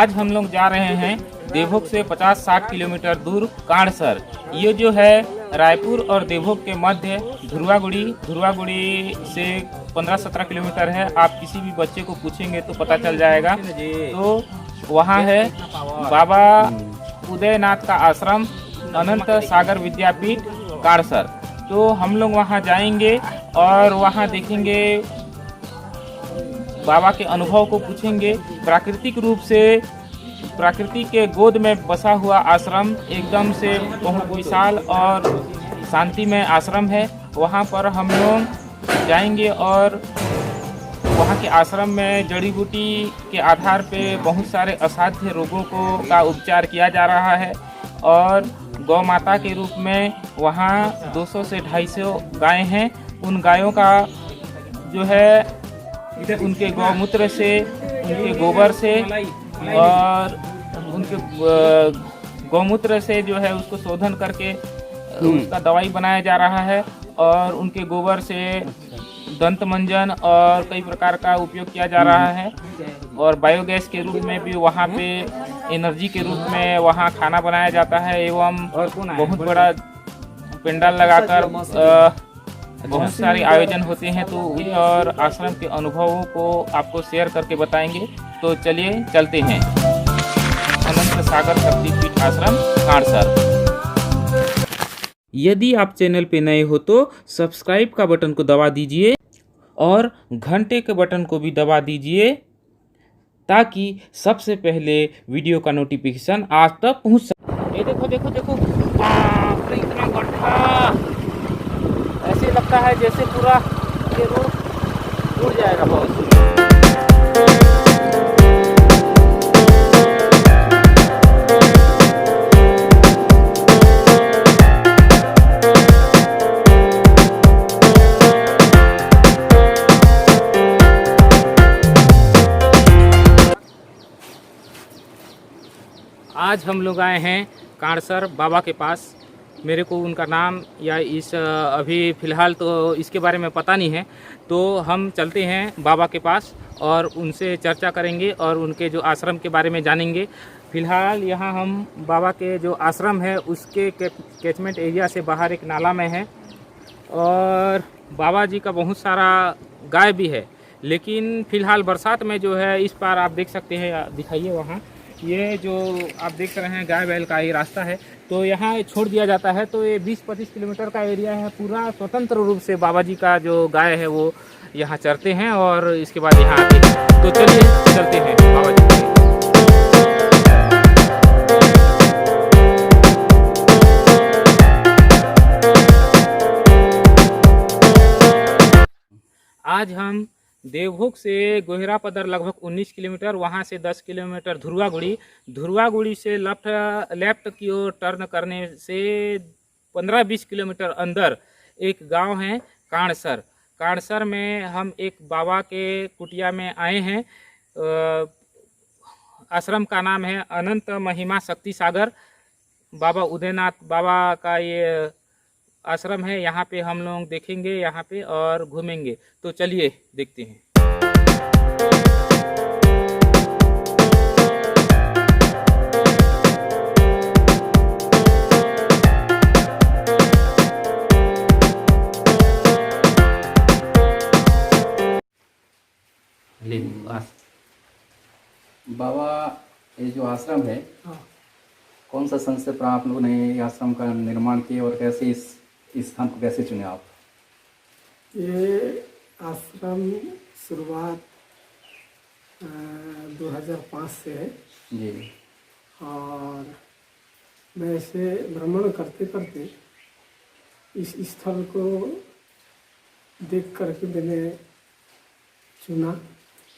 आज हम लोग जा रहे हैं देवभोग से 50-60 किलोमीटर दूर काणसर। ये जो है रायपुर और देवभोग के मध्य धुरवागुड़ी से 15-17 किलोमीटर है। आप किसी भी बच्चे को पूछेंगे तो पता चल जाएगा। तो वहाँ है बाबा उदयनाथ का आश्रम, अनंत सागर विद्यापीठ काणसर। तो हम लोग वहाँ जाएंगे और वहाँ देखेंगे, बाबा के अनुभव को पूछेंगे। प्राकृतिक रूप से प्रकृति के गोद में बसा हुआ आश्रम, एकदम से बहुत विशाल और शांतिमय आश्रम है। वहाँ पर हम लोग जाएंगे और वहाँ के आश्रम में जड़ी बूटी के आधार पे बहुत सारे असाध्य रोगों का उपचार किया जा रहा है। और गौ माता के रूप में वहाँ 200 से 250 गाय हैं। उन गायों का जो है उनके गौमूत्र से, उनके गोबर से और उनके गौमूत्र से जो है उसको शोधन करके उसका दवाई बनाया जा रहा है। और उनके गोबर से दंत मंजन और कई प्रकार का उपयोग किया जा रहा है। और बायोगैस के रूप में भी वहाँ पे एनर्जी के रूप में वहाँ खाना बनाया जाता है। एवं बहुत बड़ा पंडाल लगाकर बहुत सारे आयोजन होते हैं। तो और आश्रम के अनुभवों को आपको शेयर करके बताएंगे। तो चलिए चलते हैं अनंत सागर शक्तिपीठ आश्रम काणसर। यदि आप चैनल पे नए हो तो सब्सक्राइब का बटन को दबा दीजिए और घंटे के बटन को भी दबा दीजिए, ताकि सबसे पहले वीडियो का नोटिफिकेशन आप तक पहुंच सके। ये देखो देखो देखो, बाप रे इतना गड्ढा, ऐसे लगता है जैसे पूरा ये रोड उड़ जाएगा बहुत। आज हम लोग आए हैं काणसर बाबा के पास। मेरे को उनका नाम या इस अभी फ़िलहाल तो इसके बारे में पता नहीं है। तो हम चलते हैं बाबा के पास और उनसे चर्चा करेंगे और उनके जो आश्रम के बारे में जानेंगे। फ़िलहाल यहाँ हम बाबा के जो आश्रम है उसके कैचमेंट एरिया से बाहर एक नाला में है। और बाबा जी का बहुत सारा गाय भी है। लेकिन फ़िलहाल बरसात में जो है इस पार आप देख सकते हैं, दिखाइए वहाँ, ये जो आप देख रहे हैं गाय बैल का ये रास्ता है। तो यहाँ छोड़ दिया जाता है। तो ये 20-25 किलोमीटर का एरिया है। पूरा स्वतंत्र रूप से बाबा जी का जो गाय है वो यहाँ चरते हैं और इसके बाद यहाँ आते हैं। तो चलिए चलते हैं बाबा जी के। आज हम देवभोग से गोहिरापदर लगभग 19 किलोमीटर, वहाँ से 10 किलोमीटर धुरवागुड़ी से लेफ्ट की ओर टर्न करने से 15-20 किलोमीटर अंदर एक गांव है काणसर। काणसर में हम एक बाबा के कुटिया में आए हैं। आश्रम का नाम है अनंत महिमा शक्ति सागर। बाबा उदयनाथ बाबा का ये आश्रम है। यहाँ पे हम लोग देखेंगे यहाँ पे और घूमेंगे। तो चलिए देखते हैं। बाबा, ये जो आश्रम है, कौन सा संस्था पर आप लोगों ने ये आश्रम का निर्माण किया और कैसे इस स्थान को कैसे चुने आप? ये आश्रम शुरुआत 2005 से है जी। और मैं इसे भ्रमण करते करते इस स्थल को देख करके मैंने चुना।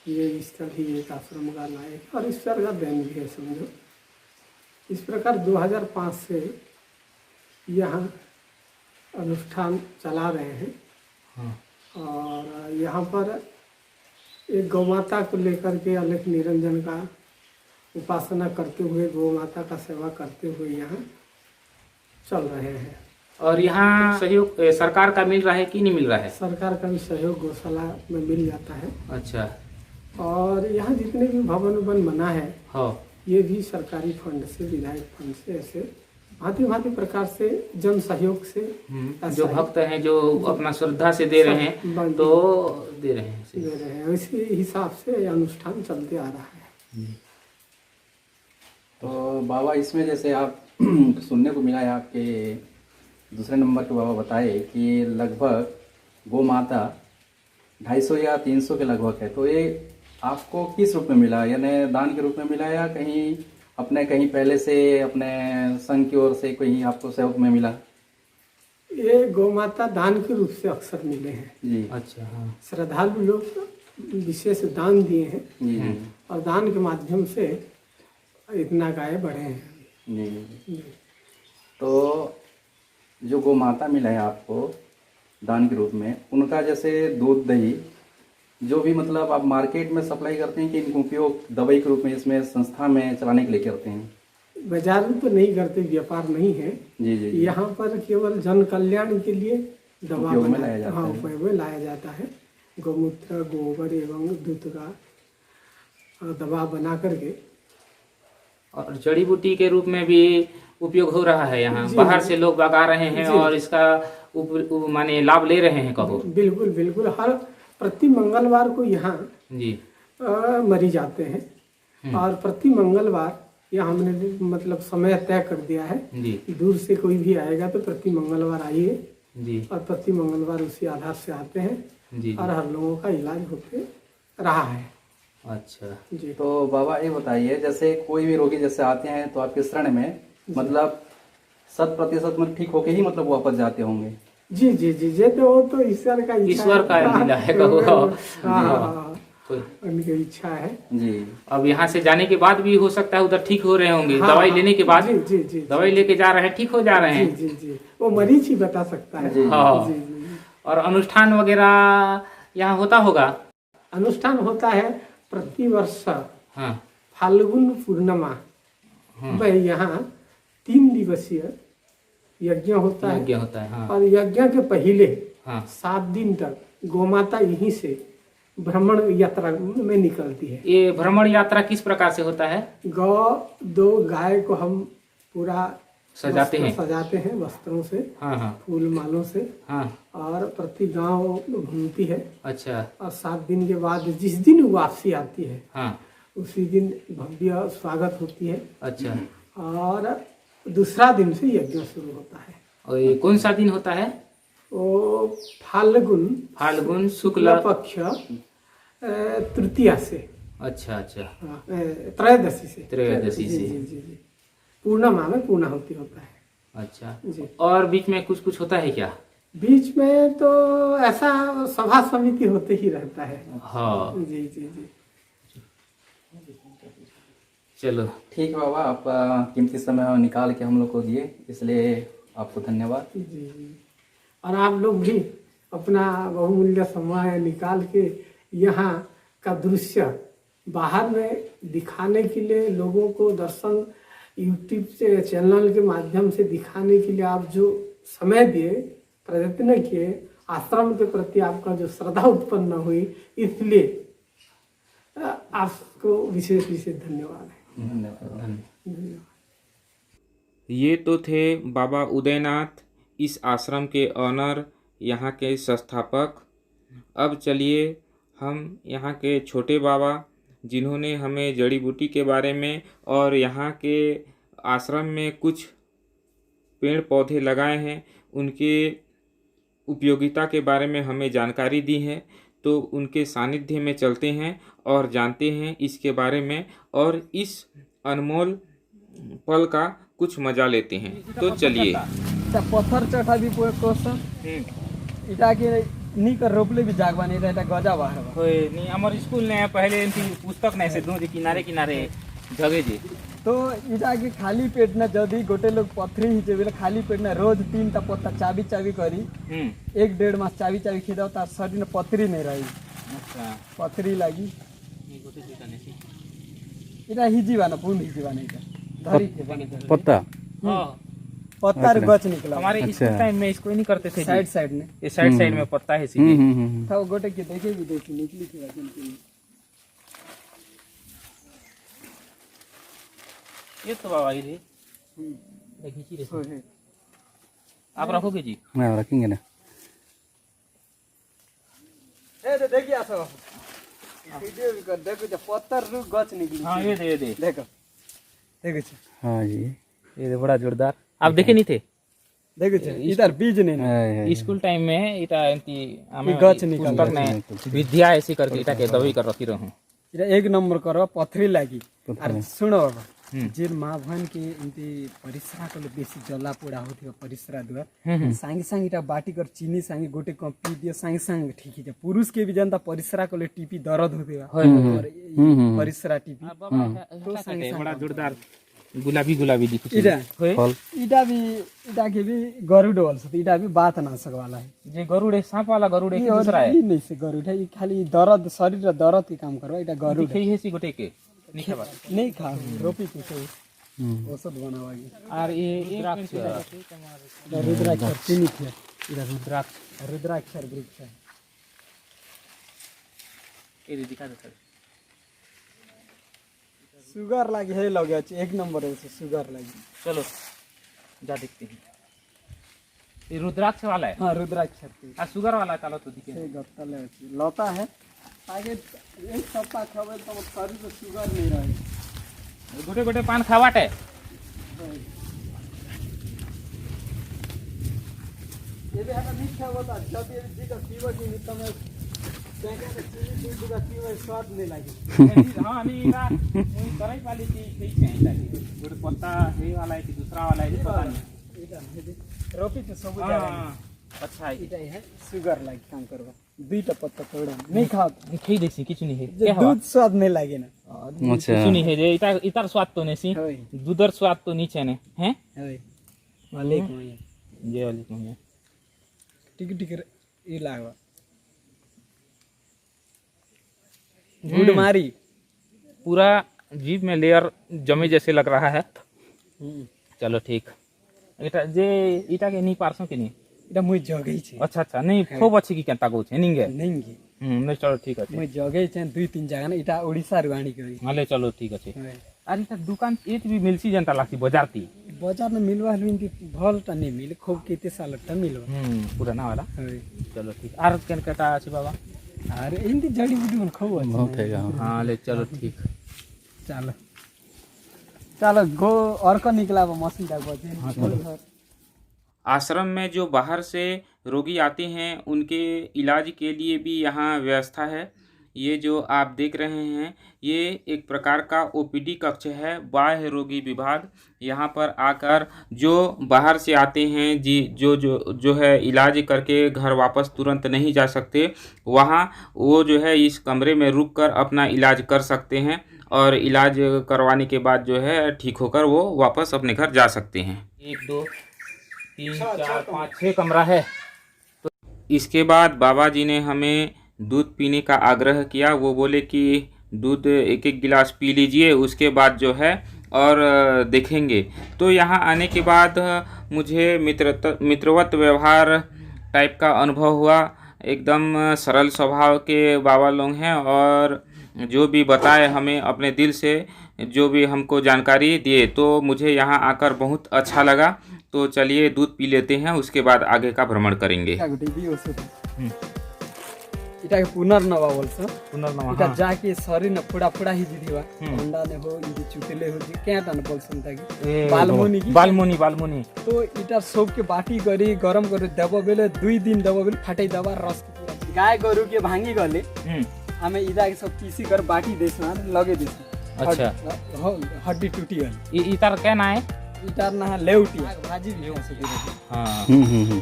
ये स्थल ही एक आश्रम का लायक और ईश्वर का देन भी है समझो। इस प्रकार 2005 से यहाँ अनुष्ठान चला रहे हैं। और यहाँ पर एक गौ माता को लेकर के अलख निरंजन का उपासना करते हुए, गौ माता का सेवा करते हुए यहाँ चल रहे हैं। और यहाँ सहयोग सरकार का मिल रहा है कि नहीं मिल रहा है? सरकार का भी सहयोग गौशाला में मिल जाता है। अच्छा। और यहाँ जितने भी भवन बना है हाँ, ये भी सरकारी फंड से, विधायक फंड से, ऐसे भांति भांति प्रकार से जन सहयोग से जो ऐसा भक्त हैं जो अपना श्रद्धा से दे रहे हैं बंद- तो दे रहे हैं। दे रहे हैं। इसी हिसाब से ये अनुष्ठान चलते आ रहा है। तो बाबा इसमें जैसे आप सुनने को मिला है आपके दूसरे नंबर के बाबा बताए कि लगभग गौ माता 250 या 300 के लगभग है, तो ये आपको किस रूप में मिला, यानी दान के रूप में मिला या कहीं अपने कहीं पहले से अपने संघ की ओर से कहीं आपको सहयोग में मिला? ये गौ माता दान के रूप से अक्सर मिले हैं। जी अच्छा, हाँ। श्रद्धालु लोग विशेष दान दिए हैं जी जी और दान के माध्यम से इतना गाय बढ़े हैं। जी जी। तो जो गौ माता मिला है आपको दान के रूप में, उनका जैसे दूध दही जो भी मतलब आप मार्केट में सप्लाई करते हैं कि इनको उपयोग दवाई के रूप में इसमें संस्था में चलाने के लिए करते हैं? बाजार में तो नहीं करते, व्यापार नहीं है। जी जी जी। यहाँ पर केवल जन कल्याण के लिए दवा उपयोग में बनाया लाया जाता हाँ, है। उपयोग में लाया जाता है। गौमूत्र, गोबर एवं दूध का दवा बना करके और जड़ी बूटी के रूप में भी उपयोग हो रहा है यहाँ, जी, बाहर जी। से लोग आ रहे हैं जी। और इसका माने लाभ ले रहे हैं कहो। बिल्कुल बिल्कुल हर प्रति मंगलवार को यहाँ जी मरीज आते हैं और प्रति मंगलवार यहाँ हमने मतलब समय तय कर दिया है जी कि दूर से कोई भी आएगा तो प्रति मंगलवार आइए जी और प्रति मंगलवार उसी आधार से आते हैं जी और हर लोगों का इलाज होते रहा है। अच्छा। जी तो बाबा ये बताइए, जैसे कोई भी रोगी जैसे आते हैं तो आपके शरण में मतलब 100% में ठीक होके ही मतलब वापस जाते होंगे? जी जी जी जी तो वो तो ईश्वर का इच्छा ईश्वर का है। लीला है कहो। हाँ, कोई- उनकी इच्छा है। जी अब यहाँ से जाने के बाद भी हो सकता है उधर ठीक हो रहे होंगे, हाँ, दवाई लेने के बाद जी जी जी दवाई लेके जा रहे हैं, ठीक हो जा रहे जी हैं। जी जी वो मरीज ही बता सकता है। जी। हाँ। जी जी और अनुष्ठान वगैरह यहाँ होता होगा? अनुष्ठान होता है प्रति वर्ष हाँ फाल्गुन पूर्णिमा में यहाँ 3 दिवसीय यज्ञ होता है यज्ञ होता है। हाँ और यज्ञ के पहले हाँ 7 दिन तक गौमाता यहीं से भ्रमण यात्रा में निकलती है। ये भ्रमण यात्रा किस प्रकार से होता है? दो गाय को हम पूरा सजाते हैं? सजाते हैं वस्त्रों से, हाँ हाँ फूल मालों से हाँ। और प्रति गांव घूमती है अच्छा। और 7 दिन के बाद जिस दिन वापसी आती है हाँ उसी दिन भव्य स्वागत होती है अच्छा। और दूसरा दिन से यज्ञ शुरू होता है। और ये कौन सा दिन होता है? वो फाल्गुन फाल्गुन शुक्ल शुक्ल। पक्ष तृतीया से अच्छा अच्छा। त्रयोदशी से त्रयोदशी जी, से। जी, जी, जी। पूर्णिमा में पूर्णाहुति होता है। अच्छा। जी और बीच में कुछ कुछ होता है क्या? बीच में तो ऐसा सभा समिति होते ही रहता है। हाँ जी जी जी चलो ठीक है बाबा, आप कीमती समय निकाल के हम लोग को दिए, इसलिए आपको धन्यवाद। जी जी और आप लोग भी अपना बहुमूल्य समय निकाल के यहाँ का दृश्य बाहर में दिखाने के लिए, लोगों को दर्शन यूट्यूब से चैनल के माध्यम से दिखाने के लिए आप जो समय दिए, प्रयत्न किए, आश्रम के प्रति आपका जो श्रद्धा उत्पन्न हुई, इसलिए आपको विशेष विशेष धन्यवाद है। धन्यवाद। ये तो थे बाबा उदयनाथ, इस आश्रम के ऑनर, यहाँ के संस्थापक। अब चलिए हम यहाँ के छोटे बाबा, जिन्होंने हमें जड़ी बूटी के बारे में और यहाँ के आश्रम में कुछ पेड़ पौधे लगाए हैं, उनके उपयोगिता के बारे में हमें जानकारी दी है, तो उनके सानिध्य में चलते हैं और जानते हैं इसके बारे में और इस अनमोल पल का कुछ मजा लेते हैं। तो चलिए। पत्थर चढ़ा भी कोस इटा के नी कर रोपले भी जागवा नहीं रहता गजा बाहर बा। होय नहीं, हमारे स्कूल ने पहले इनकी पुस्तक नहीं से दो जी किनारे किनारे जगह जी। तो इटा के खाली पेट न जदी गोटे लोग पथरी ही जेबे खाली पेट न रोज 3 टा पत्ता चाबी चाबी करी 1-1.5 मास चाबी चाबी खेदा तार शरीर में पथरी नहीं रही। अच्छा पथरी लगी इटा हिजी बना पूर्ण हिजी बना इटा धरी के बने पत्ता पत्ता रे गच निकला हमारे स्कूल टाइम में इसको नहीं करते थे साइड जी। साइड में ये साइड साइड में पत्ता है सीधे। था वो गोटे के देखे भी देखी निकली थी वजन के लिए। ये तो बाबा ही रे खींची रे आप रखोगे जी हाँ रखेंगे ना देखिए आसो वीडियो भी कर देखो जो पत्थर रू गच निकली हाँ ये दे देखो देखो हाँ जी ये बड़ा जोरदार आप देखे नहीं थे देखो इधर बीज नहीं ना स्कूल टाइम में इटा एंती हमें गच निकल पुस्तक ने विद्या ऐसी करके इटा के दवाई कर रखी रहूं इधर एक नंबर करो पथरी लागी अरे सुनो बाबा जे माँ बहन के इनती परिसरा को बेसी जला पोड़ा होती है परिसरा द्वारा सांगे सांगे इटा बाटी कर चीनी सांगे गोटे कप पी दियो सांगे सांगे ठीक है पुरुष के भी जनता परिसरा को टीपी दर्द होते है परिसरा टीपी तो सांगे बड़ा जोरदार गुलाबी गुलाबी दिखी इटा इटा के भी गरुड़ वाल से इटा भी बात ना सक वाला है जे गरुड़ सांप वाला गरुड़ है कि दूसरा है ये नहीं से गरुड़ है ये खाली दर्द शरीर दर्द के काम करवा इटा गरुड़ दिखे है सी गोटे के नहीं खबर नहीं खा रोपी के सही औषध बनावागी और ये रुद्राक्ष रुद्राक्ष चीनी थे इधर रुद्राक्ष वृक्ष है ये दिखा दो सर सुगर लागी है लगे एक नंबर है सुगर लागी चलो जा देखते हैं ये रुद्राक्ष वाला है हाँ रुद्राक्ष शुगर वाला चलो तो दिखे लता है आगे एक सप्ताह खावे तो शरीर में शुगर नहीं रहे गोटे गोटे पान खावाट है ये भी हटा मीठा होता जब ये जी का पीवा की नहीं तमे देखा तो चीनी दूध का पीवा स्वाद नहीं लगे हां नहीं इरा कराई वाली चीज ठीक है इटा गोटे पत्ता हे वाला है कि दूसरा वाला है पता नहीं इटा रोपी तो सब हां अच्छा है इटा है शुगर लागी काम करवा दुईटा पत्ता तोड़ा नहीं खाओ खई देखसी किछु नहीं है जे दूध स्वाद नहीं लागे ना अच्छा किछु नहीं है जे इतार स्वाद तो नहीं सी दूधर स्वाद तो नीचे ने हैं वाले को ये वाली को है टिक टिक ये लागवा गुड मारी पूरा जीभ में लेयर जमे जैसे लग रहा है चलो ठीक इटा के नहीं पारसों के नहीं इटा मुई जगई छे अच्छा अच्छा नहीं खूब अच्छी की केंता को छे निंगे निंगे नहीं चलो ठीक है मुई जगई छे दुई तीन जगह ना इटा ओडिसा रुवाणी करी हाले चलो ठीक है अरे इटा दुकान एत भी मिलसी जनता लासी बाजार ती बाजार में मिलवा हलुंती भल ता नहीं मिले खूब केते साल ता मिलवा पुराना वाला चलो ठीक आर केन केटा अछि बाबा अरे इंदी जड़ी बूटी मन खूब बहुत है हां ले चलो ठीक चलो चलो गो और को निकला मशीन तक बजे आश्रम में जो बाहर से रोगी आते हैं उनके इलाज के लिए भी यहाँ व्यवस्था है। ये जो आप देख रहे हैं ये एक प्रकार का ओपीडी कक्ष है, बाह्य रोगी विभाग। यहाँ पर आकर जो बाहर से आते हैं जो है इलाज करके घर वापस तुरंत नहीं जा सकते, वहाँ वो जो है इस कमरे में रुककर अपना इलाज कर सकते हैं और इलाज करवाने के बाद जो है ठीक होकर वो वापस अपने घर जा सकते हैं। 1 2 3 4 5 6 कमरा है। तो इसके बाद बाबा जी ने हमें दूध पीने का आग्रह किया। वो बोले कि दूध 1-1 गिलास पी लीजिए, उसके बाद जो है और देखेंगे। तो यहाँ आने के बाद मुझे मित्रवत व्यवहार टाइप का अनुभव हुआ। एकदम सरल स्वभाव के बाबा लोग हैं और जो भी बताए हमें अपने दिल से जो भी हमको जानकारी दिए, तो मुझे यहाँ आकर बहुत अच्छा लगा। तो चलिए दूध पी लेते हैं, उसके बाद आगे का भ्रमण करेंगे। इटा के पुनर्नवा बोलछ पुनर्नवा इटा जाके शरीर न फुडा फुडा ही दिदिवा अंडा ने हो इंदी चुटेले हो केटा न बोलछन ताकि बालमोनी तो इटा सब के बाटी करी गरम करी देबो बेले 2 दिन देबो बेले फाटै दबा रस पूरा गाय गोरु के भांगी गले हमें इदा के सब पीसी कर बाटी देसना लगे देसना। अच्छा हड्डी टूटी गई इतार क्या ना है? इतार ना लेउटी भाजी भी हो सके। हां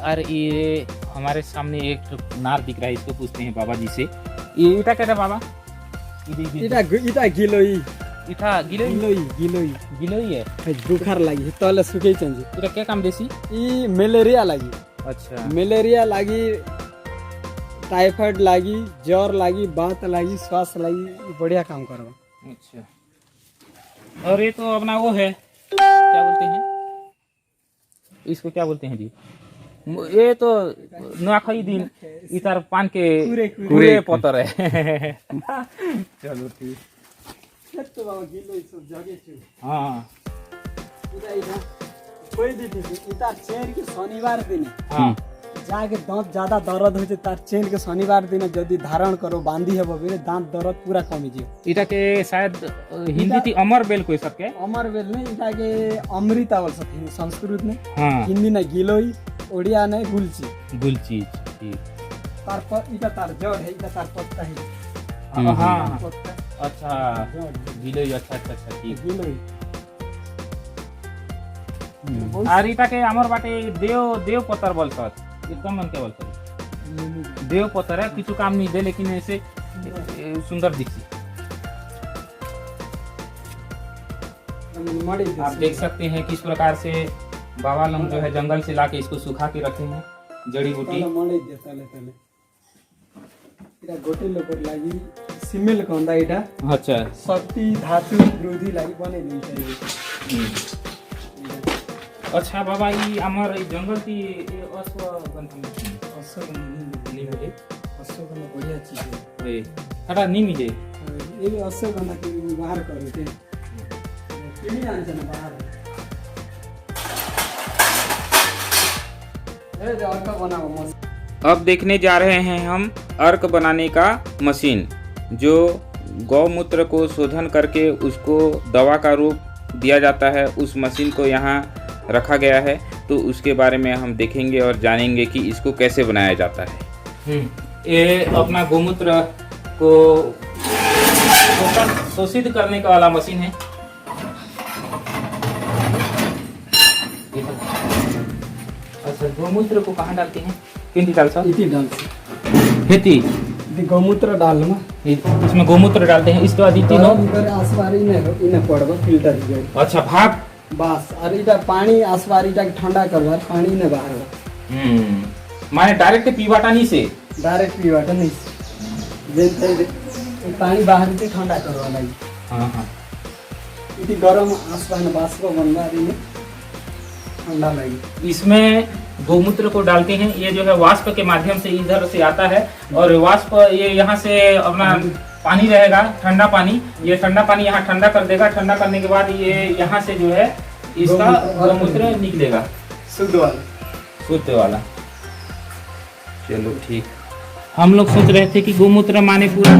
और ये हमारे सामने एक नार दिख रहा है, इसको पूछते हैं बाबा जी से। ये इटा क्या है बाबा? इटा गिलोई है। बुखार लगी तले सुखे चंजी इटा क्या काम देसी? ई मलेरिया लगी। अच्छा मलेरिया लगी, टाइफाइड लगी, ज्वर लगी, बात लगी, श्वास लगी, बढ़िया काम करवा। अच्छा और ये तो अपना वो है क्या बोलते हैं इसको, क्या बोलते हैं जी? ये तो नुआखाई दिन इतार पान के पूरे पतर है। चलो ठीक। खेत तो बाबा गिलो सब जगे छु हाँ इधर कोई दी थी इधर चेर के शनिवार दिन हाँ जाके दांत ज्यादा दर्द हो तार चेन के शनिवार दिन जदि धारण करो बांधी हेबो बेले दांत दर्द पूरा कमी जियो इटा के शायद हिंदी थी अमर बेल कोई सबके अमर बेल ने इटा के अमृता बोल सकते संस्कृत में हाँ हिंदी ने गिलोई ओडिया ने गुलची गुलचीज ठीक तार पर इटा तार जड़ है इटा तार पत्ता है हाँ पत्ता अच्छा गिलोई अच्छा अच्छा अच्छा ठीक गिलोई और इटा के अमर बाटे देव देव पत्थर बोलसत एकदम मन के बोलसत देव पत्थर है किछु काम नहीं दे लेकिन ऐसे सुंदर दिखती आप देख सकते हैं किस प्रकार से बाबा लोग जो है जंगल से लाके इसको सुखा के रखे हैं जड़ी बूटी मड़े दे तले तले इटा गोटे लोग लागि सिमेल कंदा इटा अच्छा शक्ति धातु वृद्धि लागि बने नहीं चाहिए अच्छा बाबा ये हमार जंगल की अश्वगंधा नहीं मिले अश्वगंधा बढ़िया चीज है ए हटा नहीं मिले ये भी अश्वगंधा के बाहर करे थे किनी आने ना बाहर ए जो अर्क बनाओ मस्त अब देखने जा रहे हैं हम अर्क बनाने का मशीन जो गौमूत्र को शोधन करके उसको दवा का रूप दिया जाता है। उस मशीन को यहाँ रखा गया है तो उसके बारे में हम देखेंगे और जानेंगे कि इसको कैसे बनाया जाता है। ये अपना गौमूत्र को शोषित करने का वाला मशीन है। अच्छा गौमूत्र को कहाँ डालते हैं? किन डाल सा? इति डाल खेती गौमूत्र डालमा इसमें गौमूत्र डालते हैं। इसके बाद इति नो आसवारी ने पड़बा फिल्टर गई अच्छा भाग बस और इटा पानी आसवारी इटा ठंडा करवा पानी ने बाहर माने डायरेक्ट पीवाटा नहीं से डायरेक्ट पीवाटा नहीं जेन पानी बाहर से ठंडा करवा लगी हाँ हाँ इति गरम आसवान बाष्प बनवा रही ठंडा लगी। इसमें गौमूत्र को डालते हैं। ये जो है वाष्प के माध्यम से इधर से आता है और वाष्प ये यहाँ से अपना पानी रहेगा ठंडा पानी, ये ठंडा पानी यहाँ ठंडा कर देगा। ठंडा करने के बाद ये यहाँ से जो है इसका गौमूत्र निकलेगा शुद्ध वाला। चलो ठीक। हम लोग सोच रहे थे कि गौमूत्र माने पूरा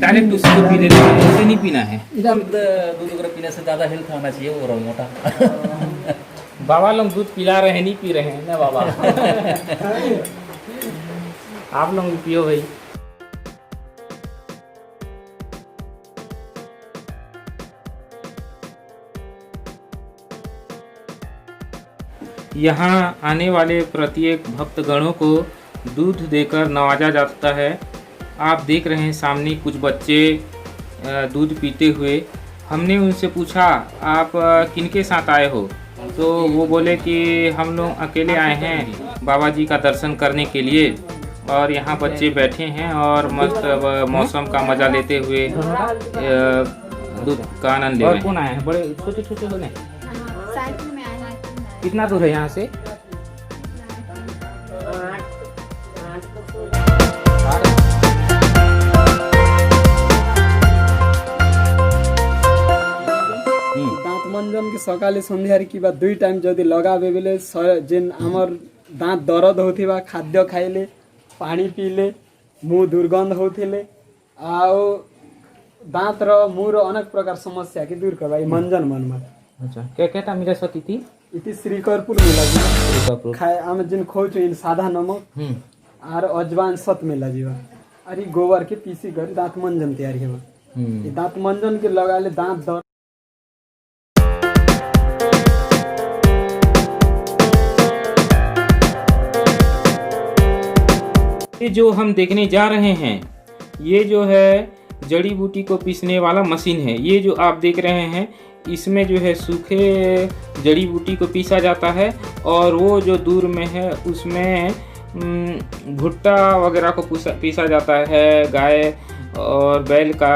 डायरेक्ट उसको पी लेते हैं, ऐसे नहीं पीना है। दूध वगैरह पीने से ज़्यादा हेल्थ होना चाहिए वो मोटा। बाबा लोग दूध पिला रहे हैं नहीं पी रहे हैं ना बाबा। आप लोग भी पियो भाई। यहाँ आने वाले प्रत्येक भक्तगणों को दूध देकर नवाजा जाता है। आप देख रहे हैं सामने कुछ बच्चे दूध पीते हुए। हमने उनसे पूछा आप किनके साथ आए हो, तो वो बोले कि हम लोग अकेले आए हैं बाबा जी का दर्शन करने के लिए और यहाँ बच्चे बैठे हैं और मस्त मौसम का मजा लेते हुए दूध का आनंद ले रहे हैं। कौन आए हैं? बड़े छोटे छोटे हो गए। साइकिल में आए हैं। कितना दूर है यहाँ से? दाँत मंजन के सकाले सन्ध्यारे कि दुई टाइम जदि लगाबे बेले जेन आमर दाँत दर्द होथिबा खाद्य खाइले पानी पीले मुँह दुर्गंध होथिले आओ दाँत र मुँह र अनेक प्रकार समस्या के दूर करबा मंजन मनमा। अच्छा क्या कहता मिला सती थी इति श्रीकरपुर मिला जी खाए आम जिन खोज इन सादा नमक आर अजवान सत मिला जीवा अरे गोबर के पीसी कर दाँत मंजन तैयारी है। दाँत मंजन के लगाले दाँत दर्द ये जो हम देखने जा रहे हैं ये जो है जड़ी बूटी को पीसने वाला मशीन है। ये जो आप देख रहे हैं इसमें जो है सूखे जड़ी बूटी को पीसा जाता है और वो जो दूर में है उसमें भुट्टा वगैरह को पीसा जाता है। गाय और बैल का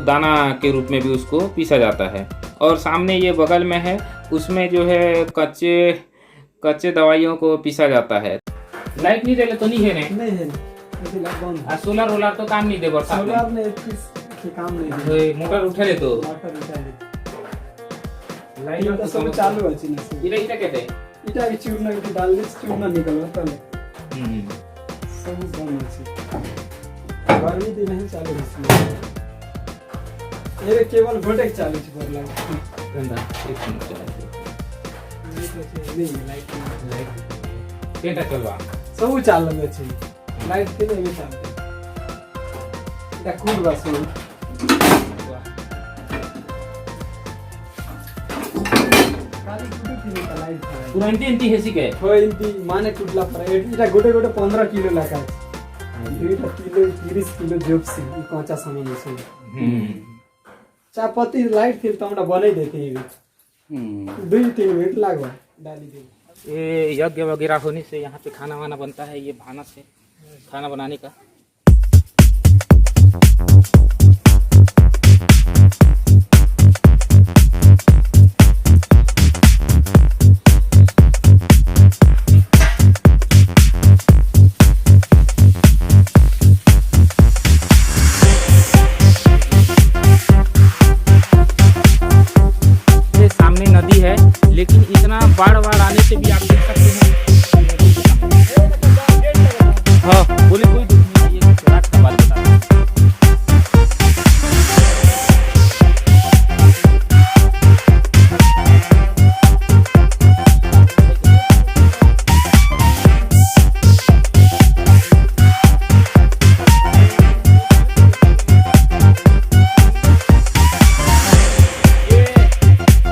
दाना के रूप में भी उसको पीसा जाता है। और सामने ये बगल में है उसमें जो है कच्चे दवाइयों को पीसा जाता है। लाइट नहीं देले तो नहीं है नहीं है सोलर वोलर तो काम नहीं दे बरसात सोलर ने के काम नहीं दे मोटर उठे ले तो मोटर उठा ले लाइट इटा सब चालू अछि न से इटा इटा कहते इटा के चूर्ण के डाल दे चूर्ण निकल तले हैं सब बन अछि गर्मी दिन ही चालू अछि ये केवल गोटे चालू छ बरला गंदा एक मिनट चला नहीं लाइट केटा चलवा सब चालू अछि लाइट के नहीं चालू इटा कूद बस खाली कुटु किने का लाइट था पूरा इंती हेसी के हो इंती माने टुटला पर इटा गोटे गोटे 15 किलो लागा इटा किलो 30 किलो जोपसी ई कांचा सामान छै चापत्ती लाइट फिर तो हमरा बने देते हैं 2-3 मिनट लागो डाली दे ये यज्ञ वगैरह होने से यहाँ पे खाना वाना बनता है। ये भानस है खाना बनाने का। ये सामने नदी है लेकिन इतना बाढ़ आने से भी आप देख सकते हैं। हाँ बोले कोई दुख नहीं, ये रात का बात बता रहा हूँ।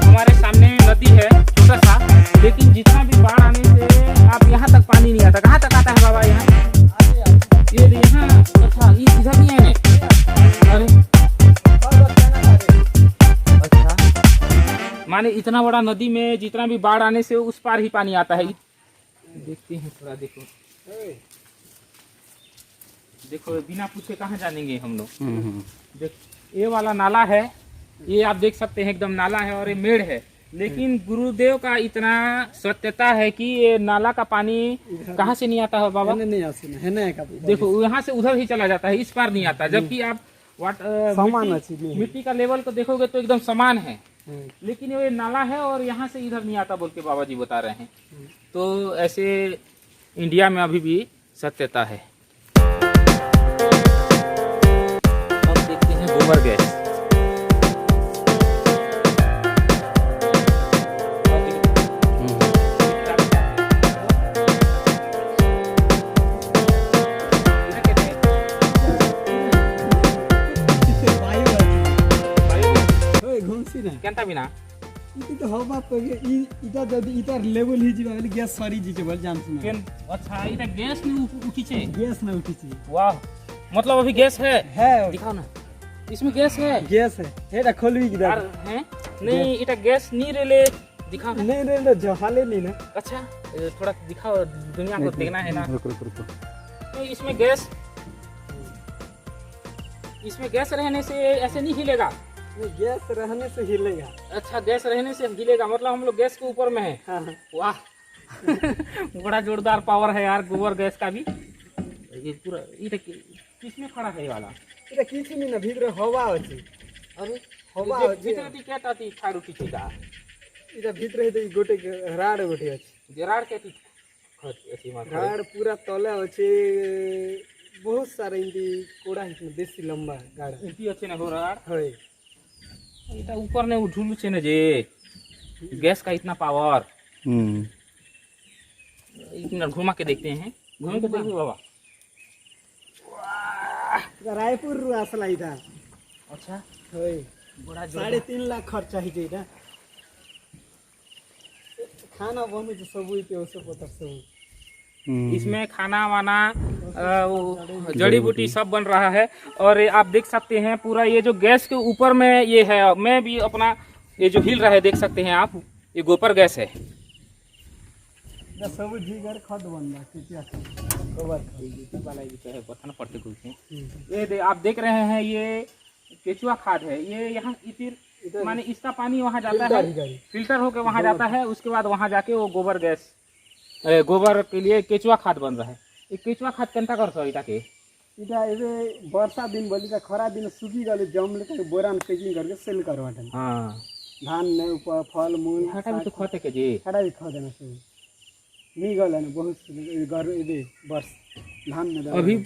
हमारे सामने नदी है छोटा सा, लेकिन जितना भी बाढ़ आने से आप यहाँ तक पानी नहीं आता। कहाँ तक आता है बाबा यहाँ? ये यहाँ अच्छा ये इधर नहीं है। अरे अच्छा माने इतना बड़ा नदी में जितना भी बाढ़ आने से उस पार ही पानी आता है। देखते हैं थोड़ा, देखो देखो बिना पूछे कहाँ जानेंगे हम लोग। देख ये वाला नाला है, ये आप देख सकते हैं एकदम नाला है और ये मेड़ है। लेकिन गुरुदेव का इतना सत्यता है कि ये नाला का पानी कहाँ से नहीं आता है बाबा? नहीं आसी है ना का देखो यहाँ से उधर ही चला जाता है, इस पार नहीं आता। जबकि आप समान है मिट्टी का लेवल को देखोगे तो एकदम समान है, लेकिन ये नाला है और यहाँ से इधर नहीं आता बोल के बाबा जी बता रहे हैं। तो ऐसे इंडिया में अभी भी सत्यता है। अब देखते हैं गोबर गैस। केनता बिना इति तो हवा पगे इटा जदी इटा लेवल ही जीवा गैस सरी जी के बोल जान सुना केन अच्छा इटा गैस नहीं उठी छे? गैस ना उठी छी। वाह, मतलब अभी गैस है? है दिखाओ ना, इसमें गैस है। गैस है एटा खोलवी की यार हैं? नहीं इटा गैस नहीं रेले, दिखाओ ना। नहीं रे जो हाले नहीं ना। अच्छा थोड़ा दिखाओ, दुनिया को देखना है ना। नहीं इसमें गैस रहने से ऐसे नहीं हिलेगा। गैस रहने से हिलेगा। अच्छा गैस रहने से हिलेगा, मतलब हम लोग गैस के ऊपर में है। हाँ। वाह बड़ा जोरदार पावर है यार गोबर गैस का भी। ये पूरा ये किसमें खड़ा है ये वाला? इटा किछि नहीं ना भीतर हवा अछि। अरे हवा भीतर ती क्या ताती खाड़ उठी थी का? इटा भीतर है गोटे राड गोटे अछि। जेराड़ के ती खत ऐसी मार राड पूरा तले अछि, बहुत सारे इंदी कोड़ा है देसी लंबा गाड़ इती अच्छे ना हो राड़ है। इटा ऊपर ने उठुलु छे ने जे गैस का इतना पावर। एक मिनट घुमा के देखते हैं, घूम के देखो बाबा। रायपुर रु आसला इटा। अच्छा है बड़ा 3.5 लाख खर्चा ही जेटा खाना बनु तो सब इते ओसे पता सब। इसमें खाना वाना जड़ी बूटी सब बन रहा है। और ये आप देख सकते हैं पूरा ये जो गैस के ऊपर में ये है, मैं भी अपना ये जो हिल रहा है देख सकते हैं आप, ये गोबर गैस है। सब जीगर खद बनला केतिया गोबर वाला ये है पता न पड़ते कुछ ये आप देख रहे हैं ये केचुआ खाद है। ये यहाँ इतिर माने इसका पानी वहाँ जाता है, फिल्टर होकर वहाँ जाता है, उसके बाद वहाँ जाके वो गोबर गैस गोबर के लिए केचुआ खाद बन रहा है। ये केचुआ खाद कंटा कर सो इटा के इटा एबे वर्षा दिन बोली का खरा दिन सुखी गले जमले त बोरा में पैकिंग करके सेल करवाटन हाँ धान ने ऊपर फल मूल हटा भी तो खोते के जी हटा भी खा देना सब नहीं गले ने बहुत घर एबे वर्ष धान में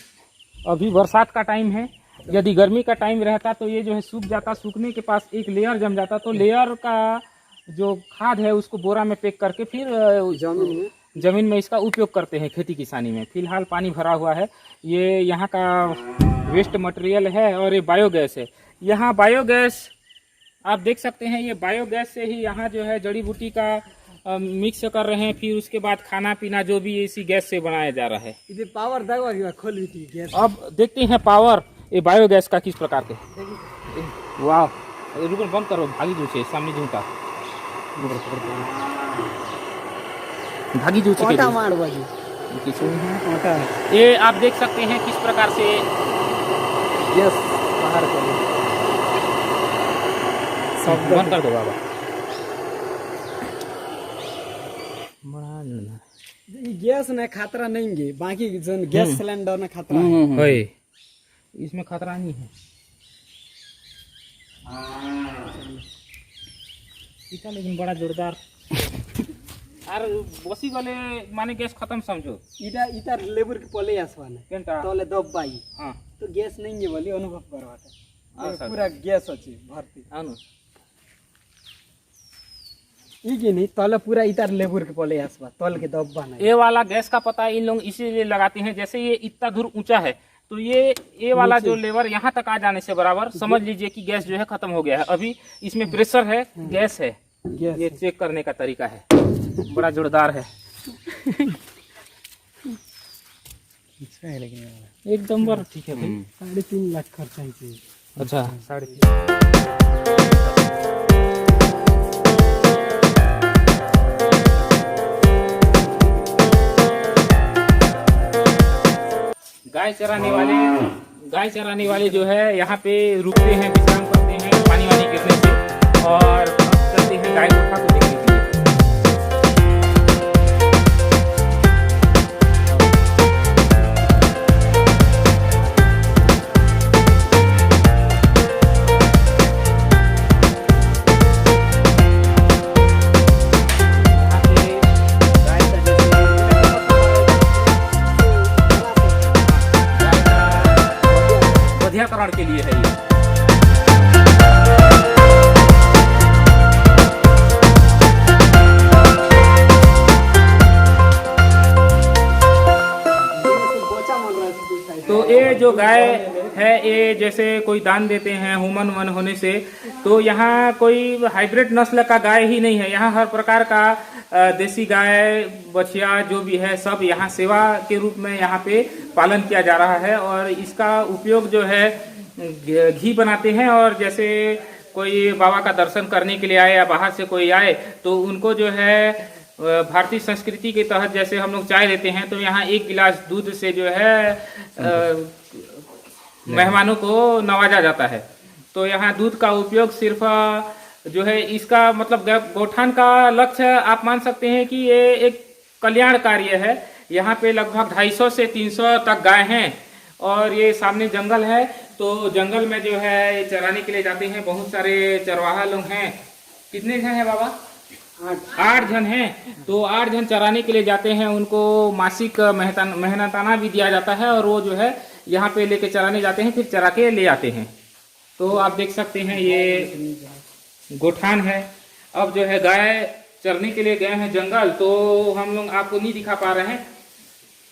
अभी बरसात का टाइम है। यदि गर्मी का टाइम रहता तो ये जो है सूख जाता, सूखने के पास एक लेयर जम जाता, तो लेयर का जो खाद है उसको बोरा में पैक करके फिर जमीन में इसका उपयोग करते हैं खेती किसानी में। फिलहाल पानी भरा हुआ है, ये यहाँ का वेस्ट मटेरियल है और ये बायोगैस है। यहाँ बायोगैस आप देख सकते हैं, ये बायोगैस से ही यहाँ जो है जड़ी बूटी का मिक्स कर रहे हैं, फिर उसके बाद खाना पीना जो भी इसी गैस से बनाया जा रहा है। इधर पावर दगा खोल भी थी गैस। अब देखते हैं पावर ये बायोगैस का किस प्रकार के। वाह, रुको बंद करो, भागी जो छे सामने झूठा भागी जो छे ओटा मार बाजी किछु नहीं है। ओटा ये आप देख सकते हैं किस प्रकार से गैस बाहर कर सब बंद कर दो बाबा। ये गैस ने खतरा नहीं गे, बाकी जन गैस सिलेंडर ने खतरा है, इसमें खतरा नहीं है। इतना लेकिन बड़ा जोरदार और बसी गले माने गैस खत्म समझो। इटा इटा लेबर के पले आसवाने केनटा तले दबाई हां तो गैस नहीं गे बोली अनुभव करवाता अच्छा। पूरा गैस अछि भर्ती आनु इगे नहीं तले पूरा इटा लेबर के पले आसवा तल के दबा नहीं। ये वाला गैस का पता इन लोग इसीलिए लगाते हैं, जैसे ये इतना दूर ऊंचा है तो ये वाला जो लेवर यहाँ तक आ जाने से बराबर समझ लीजिए कि गैस जो है खत्म हो गया है। अभी इसमें प्रेशर है, गैस है, ये चेक करने का तरीका है, बड़ा जोरदार है एकदम बार ठीक है भाई। 3.5 लाख खर्चा है। अच्छा 3.5 गाय चराने वाले जो है यहाँ पे रुकते हैं, विश्राम करते हैं पानी वानी गिरने से, और चलते हैं गाय गोठा को देखने के लिए। बधियाकरण के लिए है ये। तो ये जो गाय है ये जैसे कोई दान देते हैं हुमन वन होने से, तो यहाँ कोई हाइब्रिड नस्ल का गाय ही नहीं है, यहाँ हर प्रकार का देसी गाय बछिया जो भी है सब यहाँ सेवा के रूप में यहाँ पे पालन किया जा रहा है। और इसका उपयोग जो है घी बनाते हैं, और जैसे कोई बाबा का दर्शन करने के लिए आए या बाहर से कोई आए तो उनको जो है भारतीय संस्कृति के तहत जैसे हम लोग चाय देते हैं तो यहाँ 1 गिलास दूध से जो है मेहमानों को नवाजा जाता है। तो यहाँ दूध का उपयोग सिर्फ जो है इसका मतलब गौठान का लक्ष्य आप मान सकते हैं कि ये एक कल्याण कार्य है। यहाँ पे लगभग 250 से 300 तक गाय हैं, और ये सामने जंगल है, तो जंगल में जो है ये चराने के लिए जाते हैं। बहुत सारे चरवाहा लोग हैं। कितने जन हैं बाबा? 8 जन हैं। तो 8 जन चराने के लिए जाते हैं, उनको मासिक मेहनताना भी दिया जाता है, और वो जो है यहाँ पे लेके चराने जाते हैं, फिर चरा के ले आते हैं। तो आप देख सकते हैं ये गोठान है। अब जो है गाय चरने के लिए गए हैं जंगल, तो हम लोग आपको नहीं दिखा पा रहे हैं,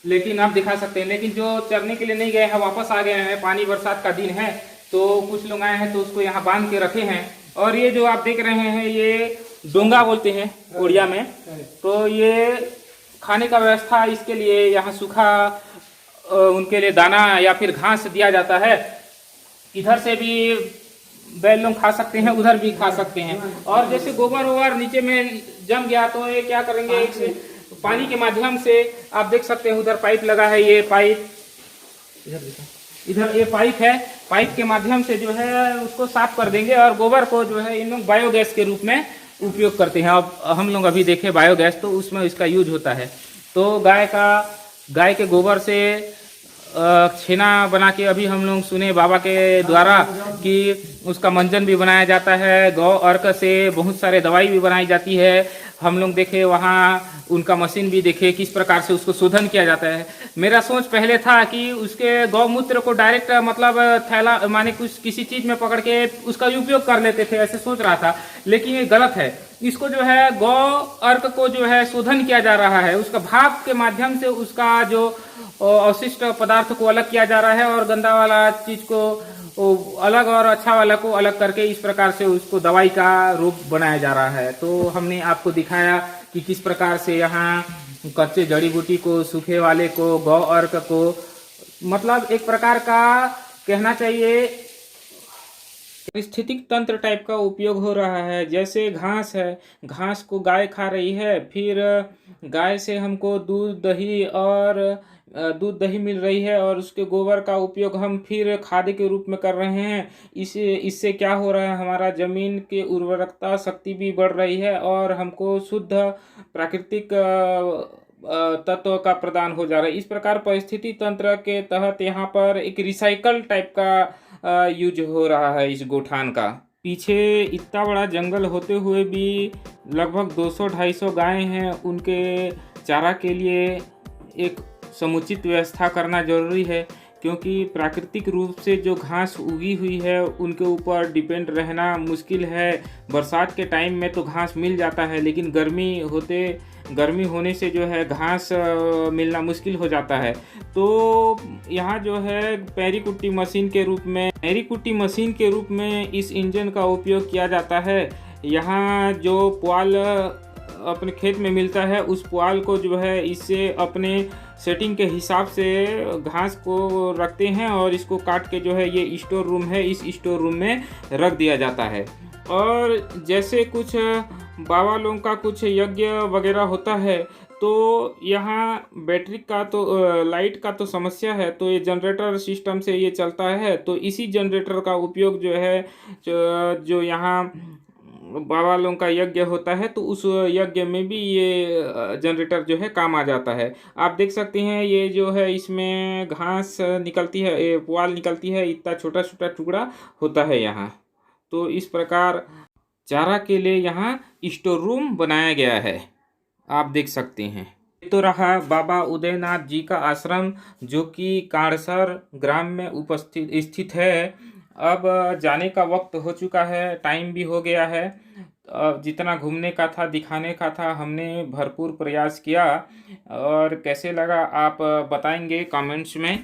लेकिन आप दिखा सकते हैं। लेकिन जो चरने के लिए नहीं गए हैं वापस आ गए हैं, पानी बरसात का दिन है तो कुछ लोग आए हैं तो उसको यहाँ बांध के रखे हैं। और ये जो आप देख रहे हैं ये डोंगा बोलते हैं उड़िया में। तो ये खाने का व्यवस्था इसके लिए यहाँ सूखा उनके लिए दाना या फिर घास दिया जाता है। इधर से भी बैल लोग खा सकते हैं, उधर भी खा सकते हैं। और जैसे गोबर वोबर नीचे में जम गया तो ये क्या करेंगे, एक पानी के माध्यम से आप देख सकते हैं उधर पाइप लगा है, ये पाइप इधर ये पाइप है, पाइप के माध्यम से जो है उसको साफ कर देंगे, और गोबर को जो है इन लोग बायोगैस के रूप में उपयोग करते हैं। अब हम लोग अभी देखे बायोगैस, तो उसमें इसका यूज होता है। तो गाय के गोबर से छेना बना के अभी हम लोग सुने बाबा के द्वारा कि उसका मंजन भी बनाया जाता है। गौ अर्क से बहुत सारे दवाई भी बनाई जाती है। हम लोग देखे वहाँ उनका मशीन भी देखे किस प्रकार से उसको शोधन किया जाता है। मेरा सोच पहले था कि उसके गौमूत्र को डायरेक्ट मतलब थैला माने कुछ किसी चीज़ में पकड़ के उसका उपयोग कर लेते थे, ऐसे सोच रहा था, लेकिन ये गलत है। इसको जो है गौ अर्क को जो है शोधन किया जा रहा है, उसका भाप के माध्यम से उसका जो अवशिष्ट पदार्थ को अलग किया जा रहा है और गंदा वाला चीज को अलग और अच्छा वाला को अलग करके इस प्रकार से उसको दवाई का रूप बनाया जा रहा है। तो हमने आपको दिखाया कि किस प्रकार से यहाँ कच्चे जड़ी बूटी को, सूखे वाले को, गौ अर्क को, मतलब एक प्रकार का कहना चाहिए पारिस्थितिक तंत्र टाइप का उपयोग हो रहा है। जैसे घास है, घास को गाय खा रही है, फिर गाय से हमको दूध दही मिल रही है और उसके गोबर का उपयोग हम फिर खाद के रूप में कर रहे हैं। इससे क्या हो रहा है, हमारा जमीन की उर्वरकता शक्ति भी बढ़ रही है और हमको शुद्ध प्राकृतिक तत्व का प्रदान हो जा रहा है। इस प्रकार परिस्थिति तंत्र के तहत यहाँ पर एक रिसाइकल टाइप का यूज हो रहा है इस गोठान का। पीछे इतना बड़ा जंगल होते हुए भी लगभग 200-250 गाय हैं। उनके चारा के लिए एक समुचित व्यवस्था करना जरूरी है, क्योंकि प्राकृतिक रूप से जो घास उगी हुई है उनके ऊपर डिपेंड रहना मुश्किल है। बरसात के टाइम में तो घास मिल जाता है, लेकिन गर्मी होने से जो है घास मिलना मुश्किल हो जाता है। तो यहाँ जो है पैरी कुट्टी मशीन के रूप में इस इंजन का उपयोग किया जाता है। यहाँ जो पुआल अपने खेत में मिलता है, उस पुआल को जो है इससे अपने सेटिंग के हिसाब से घास को रखते हैं और इसको काट के जो है ये स्टोर रूम है, इस स्टोर रूम में रख दिया जाता है। और जैसे कुछ बाबा लोगों का कुछ यज्ञ वगैरह होता है तो यहाँ बैटरी का तो लाइट का तो समस्या है, तो ये जनरेटर सिस्टम से ये चलता है। तो इसी जनरेटर का उपयोग जो है जो यहाँ बाबा लोगों का यज्ञ होता है तो उस यज्ञ में भी ये जनरेटर जो है काम आ जाता है। आप देख सकते हैं ये जो है इसमें घास निकलती है, ये पुआल निकलती है, इतना छोटा छोटा टुकड़ा होता है यहाँ। तो इस प्रकार चारा के लिए यहाँ स्टोर रूम बनाया गया है, आप देख सकते हैं। तो रहा बाबा उदयनाथ जी का आश्रम, जो कि काड़सर ग्राम में स्थित है। अब जाने का वक्त हो चुका है, टाइम भी हो गया है। जितना घूमने का था, दिखाने का था, हमने भरपूर प्रयास किया। और कैसे लगा आप बताएंगे कमेंट्स में।